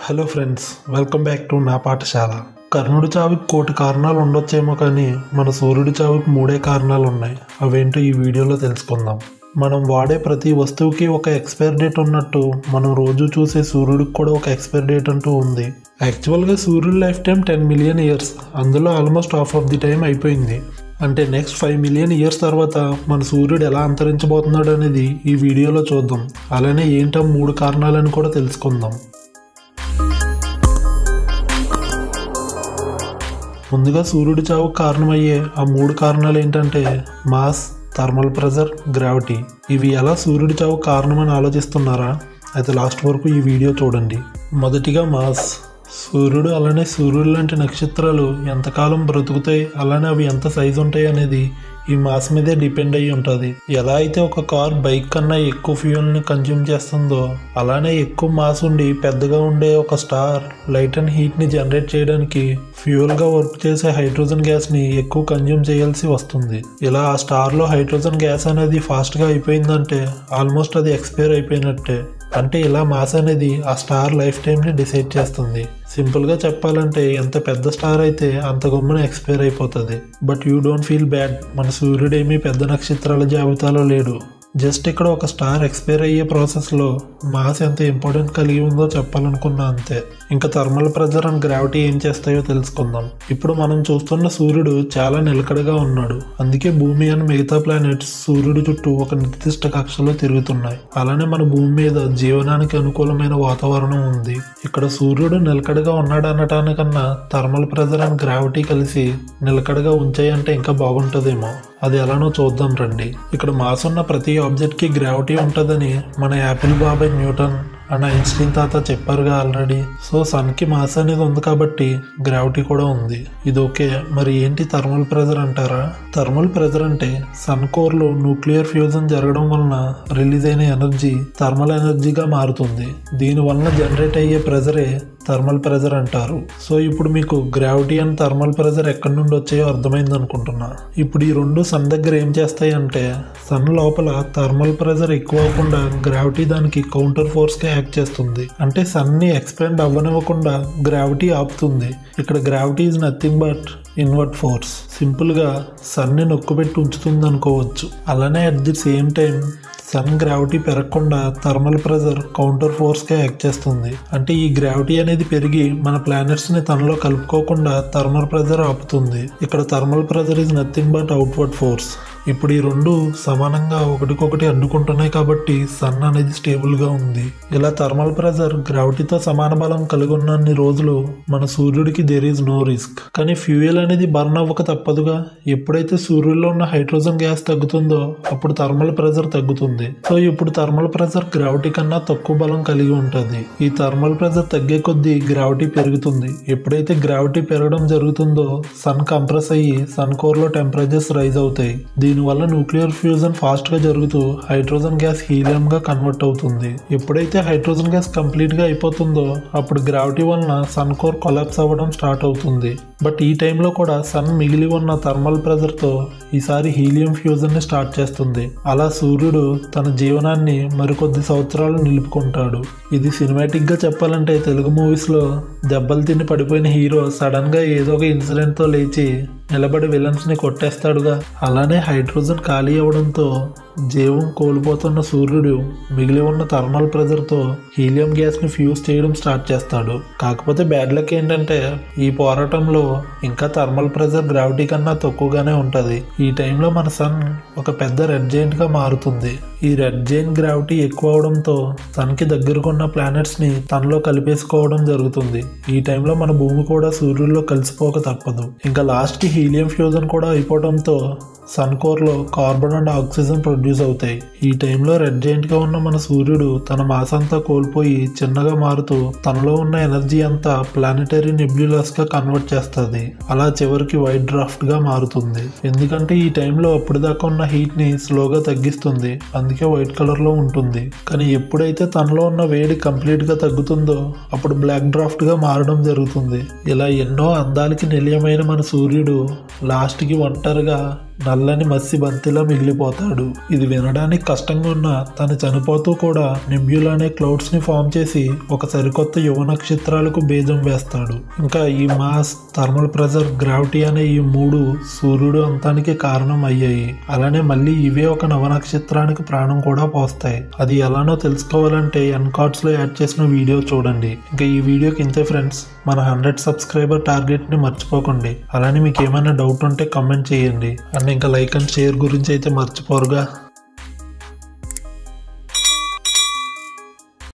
Hello friends, welcome back to నా పాఠశాల. కర్ణుడి చావుకి కోటి కారణాలు ఉండొచ్చేమో, కానీ మన సూర్యుడి చావుకి 3 కారణాలు ఉన్నాయి. అవేంటో ఈ వీడియోలో తెలుసుకుందాం. మనం వాడే ప్రతి వస్తువుకి ఒక ఎక్స్పైర్ డేట్ ఉన్నట్టు మనం రోజు చూసే సూర్యుడికి కూడా ఒక ఎక్స్పైర్ డేట్ అంటూ ఉంది. యాక్చువల్గా సూర్యుడి లైఫ్ టైం 10 మిలియన్ ఇయర్స్. అందులో almost half of the time అయిపోయింది. అంటే నెక్స్ట్ 5 మిలియన్ ఇయర్స్ తర్వాత మన సూర్యుడు ఎలా అంతరించబోతున్నాడు అనేది ఈ వీడియోలో చూద్దాం. అలానే ఏంటో 3 కారణాలని కూడా తెలుసుకుందాం. ముందుగా సూర్యుడి చావుకు కారణమయ్యే ఆ 3 కారణాలు ఏంటంటే మాస్, థర్మల్ ప్రెజర్, గ్రావిటీ. ఇవి ఎలా సూర్యుడి చావుకు కారణమని ఆలోచిస్తున్నారా? అయితే లాస్ట్ వరకు ఈ వీడియో చూడండి. మొదటిగా మాస్. సూర్యుడు అలానే సూర్యుడు లాంటి నక్షత్రాలు ఎంతకాలం బ్రతుకుతాయి, అలానే అవి ఎంత సైజు ఉంటాయి అనేది ఈ మాస్ మీదే డిపెండ్ అయ్యి ఉంటుంది. ఎలా అయితే ఒక కార్ బైక్ కన్నా ఎక్కువ ఫ్యూయల్ని కన్జ్యూమ్ చేస్తుందో, అలానే ఎక్కువ మాస్ ఉండి పెద్దగా ఉండే ఒక స్టార్ లైట్ అండ్ హీట్ని జనరేట్ చేయడానికి ఫ్యూయల్గా వర్క్ చేసే హైడ్రోజన్ గ్యాస్ని ఎక్కువ కన్జ్యూమ్ చేయాల్సి వస్తుంది. ఇలా ఆ స్టార్లో హైడ్రోజన్ గ్యాస్ అనేది ఫాస్ట్గా అయిపోయిందంటే ఆల్మోస్ట్ అది ఎక్స్పైర్ అయిపోయినట్టే. అంటే ఇలా మాస్ అనేది ఆ స్టార్ లైఫ్ టైంని డిసైడ్ చేస్తుంది. సింపుల్గా చెప్పాలంటే ఎంత పెద్ద స్టార్ అయితే అంత గమ్మున ఎక్స్పైర్ అయిపోతుంది. But you don't feel bad, మన సూర్యుడేమీ పెద్ద నక్షత్రాల జాబితాలో లేడు. జస్ట్ ఇక్కడ ఒక స్టార్ ఎక్స్పైర్ అయ్యే ప్రాసెస్లో మాస్ ఎంత ఇంపార్టెంట్ కలిగి ఉందో చెప్పాలనుకున్నా అంతే. ఇంకా థర్మల్ ప్రెజర్ అండ్ గ్రావిటీ ఏం చేస్తాయో తెలుసుకుందాం. ఇప్పుడు మనం చూస్తున్న సూర్యుడు చాలా నిలకడగా ఉన్నాడు. అందుకే భూమి అని మిగతా ప్లానెట్స్ సూర్యుడి చుట్టూ ఒక నిర్దిష్ట కక్షలో తిరుగుతున్నాయి. అలానే మన భూమి మీద జీవనానికి అనుకూలమైన వాతావరణం ఉంది. ఇక్కడ సూర్యుడు నిలకడగా ఉన్నాడు అనటానికన్నా థర్మల్ ప్రెజర్ అండ్ గ్రావిటీ కలిసి నిలకడగా ఉంచాయంటే ఇంకా బాగుంటుందేమో. అది ఎలానో చూద్దాం రండి. ఇక్కడ మాస్ ఉన్న ప్రతి ఆబ్జెక్ట్కి గ్రావిటీ ఉంటుందని మన యాపిల్ బాబాయ్ న్యూటన్ అండ్ ఐన్స్టీన్ తాత చెప్పారుగా ఆల్రెడీ. సో సన్కి మాస్ అనేది ఉంది కాబట్టి గ్రావిటీ కూడా ఉంది. ఇది ఓకే. మరి ఏంటి థర్మల్ ప్రెజర్ అంటారా? థర్మల్ ప్రెజర్ అంటే సన్ కోర్లో న్యూక్లియర్ ఫ్యూజన్ జరగడం వలన రిలీజ్ అయిన ఎనర్జీ థర్మల్ ఎనర్జీగా మారుతుంది. దీని వలన జనరేట్ అయ్యే ప్రెజరే థర్మల్ ప్రెజర్ అంటారు. సో ఇప్పుడు మీకు గ్రావిటీ అండ్ థర్మల్ ప్రెజర్ ఎక్కడి నుండి వచ్చాయో అర్థమైంది అనుకుంటున్నా. ఇప్పుడు ఈ రెండు సన్ దగ్గర ఏం చేస్తాయి అంటే, సన్ లోపల థర్మల్ ప్రెజర్ ఎక్కువ అవ్వకుండా గ్రావిటీ దానికి కౌంటర్ ఫోర్స్గా యాక్ట్ చేస్తుంది. అంటే సన్ని ఎక్స్పాండ్ అవ్వనివ్వకుండా గ్రావిటీ ఆపుతుంది. ఇక్కడ gravity is nothing but invert force. సింపుల్గా సన్ని నొక్కుబెట్టి ఉంచుతుంది అనుకోవచ్చు. అలానే at the same time sun gravity పెరగకుండా థర్మల్ ప్రెజర్ కౌంటర్ ఫోర్స్గా యాక్ట్ చేస్తుంది. అంటే ఈ గ్రావిటీ అనేది పెరిగి మన ప్లానెట్స్ని తనలో కలుపుకోకుండా థర్మల్ ప్రెజర్ ఆపుతుంది. ఇక్కడ thermal pressure is nothing but outward force. ఇప్పుడు ఈ రెండు సమానంగా ఒకటికొకటి అడ్డుకుంటున్నాయి కాబట్టి సన్ అనేది స్టేబుల్గా ఉంది. ఇలా థర్మల్ ప్రెజర్ గ్రావిటీతో సమాన బలం కలిగి ఉన్నన్ని రోజులు మన సూర్యుడికి దేర్ ఈజ్ నో రిస్క్. కానీ ఫ్యూయల్ అనేది బర్న్ అవ్వక తప్పదుగా. ఎప్పుడైతే సూర్యుడిలో ఉన్న హైడ్రోజన్ గ్యాస్ తగ్గుతుందో అప్పుడు థర్మల్ ప్రెజర్ తగ్గుతుంది. సో ఇప్పుడు థర్మల్ ప్రెజర్ గ్రావిటీ కన్నా తక్కువ బలం కలిగి ఉంటుంది. ఈ థర్మల్ ప్రెజర్ తగ్గే కొద్దీ గ్రావిటీ పెరుగుతుంది. ఎప్పుడైతే గ్రావిటీ పెరగడం జరుగుతుందో సన్ కంప్రెస్ అయ్యి సన్ కోర్లో టెంపరేచర్స్ రైజ్ అవుతాయి. దీనివల్ల న్యూక్లియర్ ఫ్యూజన్ ఫాస్ట్గా జరుగుతూ హైడ్రోజన్ గ్యాస్ హీలియంగా కన్వర్ట్ అవుతుంది. ఎప్పుడైతే హైడ్రోజన్ గ్యాస్ కంప్లీట్గా అయిపోతుందో అప్పుడు గ్రావిటీ వలన సన్ కోర్ కొలాప్స్ అవ్వడం స్టార్ట్ అవుతుంది. బట్ ఈ టైంలో కూడా సన్ మిగిలి ఉన్న థర్మల్ ప్రెజర్తో ఈసారి హీలియం ఫ్యూజన్ని స్టార్ట్ చేస్తుంది. అలా సూర్యుడు తన జీవనాన్ని మరికొద్ది సంవత్సరాలు నిలుపుకుంటాడు. ఇది సినిమాటిక్గా చెప్పాలంటే తెలుగు మూవీస్లో దెబ్బలు తిని పడిపోయిన హీరో సడన్గా ఏదో ఒక ఇన్సిడెంట్తో లేచి నిలబడి విలన్స్ని కొట్టేస్తాడుగా. అలానే హైడ్రోజన్ ఖాళీ అవ్వడంతో జీవం కోల్పోతున్న సూర్యుడు మిగిలి ఉన్న థర్మల్ ప్రెజర్తో హీలియం గ్యాస్ని ఫ్యూజ్ చేయడం స్టార్ట్ చేస్తాడు. కాకపోతే బ్యాడ్ లక్ ఏంటంటే ఈ పోరాటంలో ఇంకా థర్మల్ ప్రెజర్ గ్రావిటీ కన్నా తక్కువగానే ఉంటుంది. ఈ టైంలో మన సన్ ఒక పెద్ద రెడ్ జైంట్గా మారుతుంది. ఈ రెడ్ జైంట్ గ్రావిటీ ఎక్కువ అవడంతో సన్కి దగ్గరకున్న ప్లానెట్స్ని తనలో కలిపేసుకోవడం జరుగుతుంది. ఈ టైంలో మన భూమి కూడా సూర్యుడిలో కలిసిపోక తప్పదు. ఇంకా లాస్ట్కి హీలియం ఫ్యూజన్ కూడా అయిపోవడంతో సన్ కోర్లో కార్బన్ అండ్ ఆక్సిజన్ ప్రొడ్యూస్ అవుతాయి. ఈ టైంలో రెడ్ జైంట్గా ఉన్న మన సూర్యుడు తన మాస్ అంతా కోల్పోయి చిన్నగా మారుతూ తనలో ఉన్న ఎనర్జీ అంతా ప్లానెటరీ నెబ్యులాస్గా కన్వర్ట్ చేస్తుంది. అలా చివరికి వైట్ డ్రాఫ్ట్గా మారుతుంది. ఎందుకంటే ఈ టైంలో అప్పటిదాకా ఉన్న హీట్ని స్లోగా తగ్గిస్తుంది. అందుకే వైట్ కలర్లో ఉంటుంది. కానీ ఎప్పుడైతే తనలో ఉన్న వేడి కంప్లీట్గా తగ్గుతుందో అప్పుడు బ్లాక్ డ్రాఫ్ట్గా మారడం జరుగుతుంది. ఇలా ఎన్నో అందాలకి నిలయమైన మన సూర్యుడు లాస్ట్కి ఒంటరిగా నల్లని మసి బంతిలా మిగిలిపోతాడు. ఇది వినడానికి కష్టంగా ఉన్న తను చనిపోతూ కూడా నెబ్యులా అనే క్లౌడ్స్ ని ఫామ్ చేసి ఒక సరికొత్త యువ నక్షత్రాలకు బీజం వేస్తాడు. ఇంకా ఈ మాస్, థర్మల్ ప్రెజర్, గ్రావిటీ అనే ఈ మూడు సూర్యుడు అంతానికి కారణం అయ్యాయి. అలానే మళ్ళీ ఇవే ఒక నవ నక్షత్రానికి ప్రాణం కూడా పోస్తాయి. అది ఎలానో తెలుసుకోవాలంటే ఎన్ కార్డ్స్ లో యాడ్ చేసిన వీడియో చూడండి. ఇంకా ఈ వీడియోకి ఇంతే ఫ్రెండ్స్. మన 100 సబ్స్క్రైబర్ టార్గెట్ ని మర్చిపోకండి. అలానే మీకు ఏమైనా డౌట్ ఉంటే కామెంట్ చేయండి. అండ్ ఇంకా లైక్ అండ్ షేర్ గురించి అయితే మర్చిపోరుగా.